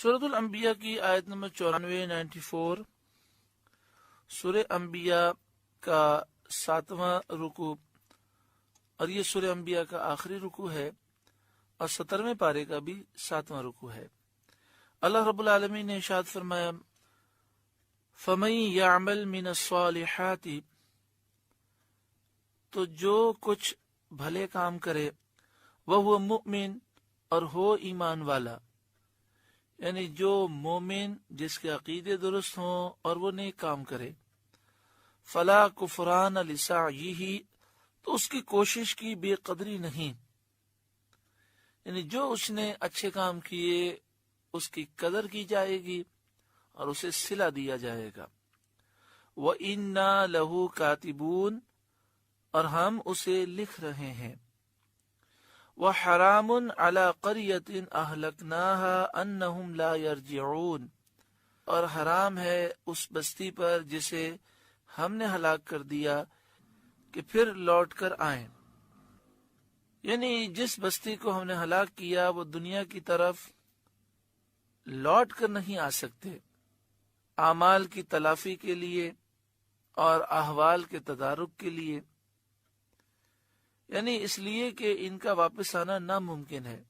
سورۃ الانبیاء کی آیت نمبر 94 سورہ انبیاء کا 7واں رکوع، اور یہ سورہ انبیاء کا آخری رکوع ہے، اور 17ویں پارے کا بھی 7واں رکوع ہے۔ اللہ رب العالمین نے ارشاد فرمایا، فَمَن يَعْمَلْ مِنَ الصَّالِحَاتِ، تو جو کچھ بھلے کام کرے، وَهُوَ مُؤْمِن، اور ہو ایمان والا، یعنی جو مومن جس کے عقیدے درست ہوں اور وہ نیک کام کرے، فلا کفران لسعیہ، تو اس کی کوشش کی بے قدری نہیں، یعنی جو اس نے اچھے کام کیے اس کی قدر کی جائے گی اور اسے صلہ دیا جائے گا۔ وَإِنَّا لَهُ كَاتِبُونَ، اور ہم اسے لکھ رہے ہیں۔ وَحَرَامٌ عَلَى قَرْيَةٍ أَهْلَكْنَاهَا أَنَّهُمْ لَا يَرْجِعُونَ، اور حرام ہے اس بستی پر جسے ہم نے ہلاک کر دیا کہ پھر لوٹ کر آئیں، یعنی جس بستی کو ہم نے ہلاک کیا وہ دنیا کی طرف لوٹ کر نہیں آ سکتے، اعمال کی تلافی کے لیے اور احوال کے تدارک کے لیے، یعنی اس لیے کہ ان کا واپس آنا ناممکن ہے۔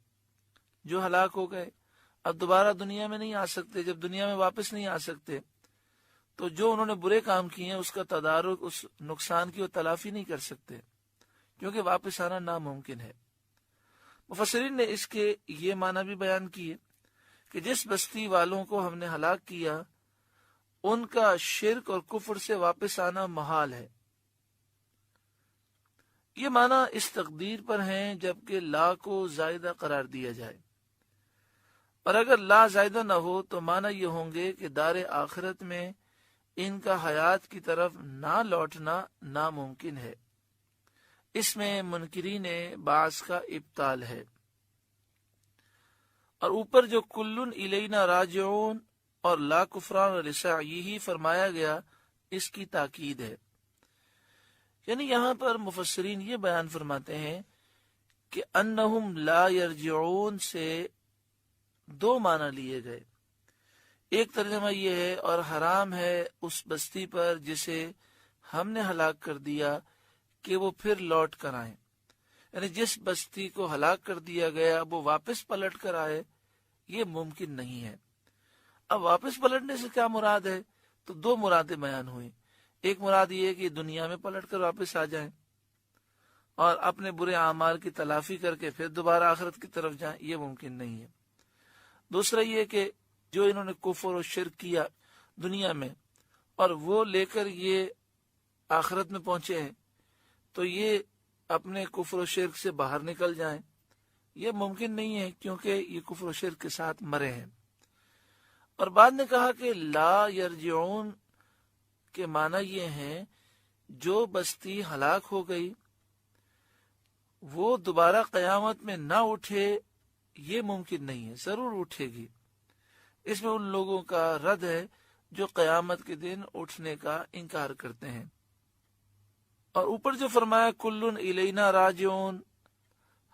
جو ہلاک ہو گئے اب دوبارہ دنیا میں نہیں آ سکتے، جب دنیا میں واپس نہیں آ سکتے تو جو انہوں نے برے کام کیے ہیں اس کا تدارک، اس نقصان کی وہ تلافی نہیں کر سکتے، کیونکہ واپس آنا ناممکن ہے۔ مفسرین نے اس کے یہ معنی بھی بیان کیے کہ جس بستی والوں کو ہم نے ہلاک کیا ان کا شرک اور کفر سے واپس آنا محال ہے۔ یہ معنی اس تقدیر پر ہیں جبکہ لا کو زائدہ قرار دیا جائے، اور اگر لا زائدہ نہ ہو تو معنی یہ ہوں گے کہ دار آخرت میں ان کا حیات کی طرف نہ لوٹنا ناممکن ہے۔ اس میں منکرین بعض کا ابطال ہے۔ اور اوپر جو کلن الینا راجعون اور لا کفران لسعیہ فرمایا گیا، اس کی تاکید ہے، یعنی یہاں پر مفسرین یہ بیان فرماتے ہیں کہ انہم لا یرجعون سے دو معنی لیے گئے۔ ایک ترجمہ یہ ہے، اور حرام ہے اس بستی پر جسے ہم نے ہلاک کر دیا کہ وہ پھر لوٹ کر آئیں، یعنی جس بستی کو ہلاک کر دیا گیا وہ واپس پلٹ کر آئے، یہ ممکن نہیں ہے۔ اب واپس پلٹنے سے کیا مراد ہے؟ تو دو مرادیں بیان ہوئی۔ ایک مراد یہ ہے کہ دنیا میں پلٹ کر واپس آ جائیں اور اپنے برے اعمال کی تلافی کر کے پھر دوبارہ آخرت کی طرف جائیں، یہ ممکن نہیں ہے۔ دوسرا یہ کہ جو انہوں نے کفر و شرک کیا دنیا میں اور وہ لے کر یہ آخرت میں پہنچے ہیں تو یہ اپنے کفر و شرک سے باہر نکل جائیں، یہ ممکن نہیں ہے، کیونکہ یہ کفر و شرک کے ساتھ مرے ہیں۔ اور بعد نے کہا کہ لا یرجعون کے معنی یہ ہیں جو بستی ہلاک ہو گئی وہ دوبارہ قیامت میں نہ اٹھے، یہ ممکن نہیں ہے، ضرور اٹھے گی۔ اس میں ان لوگوں کا رد ہے جو قیامت کے دن اٹھنے کا انکار کرتے ہیں۔ اور اوپر جو فرمایا کلن الینا راجعون،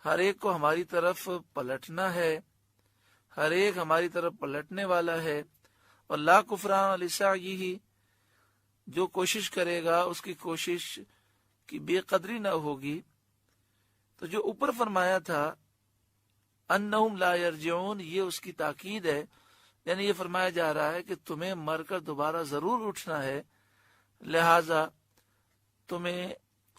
ہر ایک کو ہماری طرف پلٹنا ہے، ہر ایک ہماری طرف پلٹنے والا ہے، اور لا کفران لسعیہ، جو کوشش کرے گا اس کی کوشش کی بے قدری نہ ہوگی۔ تو جو اوپر فرمایا تھا انہم لا یرجعون، یہ اس کی تاکید ہے، یعنی یہ فرمایا جا رہا ہے کہ تمہیں مر کر دوبارہ ضرور اٹھنا ہے، لہذا تمہیں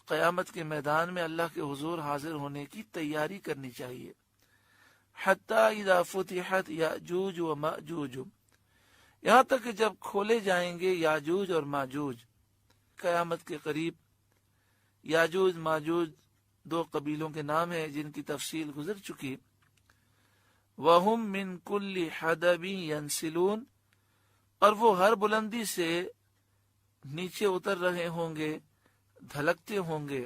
قیامت کے میدان میں اللہ کے حضور حاضر ہونے کی تیاری کرنی چاہیے۔ حتی اذا فتحت یاجوج و ماجوج، یہاں تک کہ جب کھولے جائیں گے یاجوج اور ماجوج قیامت کے قریب۔ یاجوج ماجوج دو قبیلوں کے نام ہیں جن کی تفصیل گزر چکی۔ وَهُم مِّن كُلِّ حَدَبٍ يَنْسِلُونَ، اور وہ ہر بلندی سے نیچے اتر رہے ہوں گے، دھلکتے ہوں گے،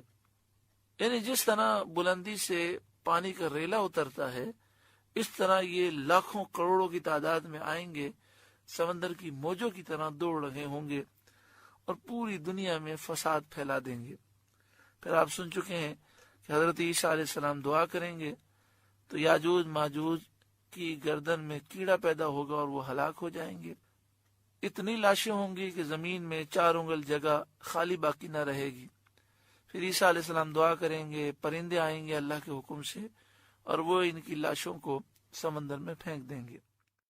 یعنی جس طرح بلندی سے پانی کا ریلا اترتا ہے اس طرح یہ لاکھوں کروڑوں کی تعداد میں آئیں گے، سمندر کی موجوں کی طرح دوڑ رہے ہوں گے اور پوری دنیا میں فساد پھیلا دیں گے۔ پھر آپ سن چکے ہیں کہ حضرت عیسیٰ علیہ السلام دعا کریں گے تو یاجوج ماجوج کی گردن میں کیڑا پیدا ہوگا اور وہ ہلاک ہو جائیں گے۔ اتنی لاشیں ہوں گی کہ زمین میں 4 انگل جگہ خالی باقی نہ رہے گی۔ پھر عیسیٰ علیہ السلام دعا کریں گے، پرندے آئیں گے اللہ کے حکم سے اور وہ ان کی لاشوں کو سمندر میں پھینک دیں گے۔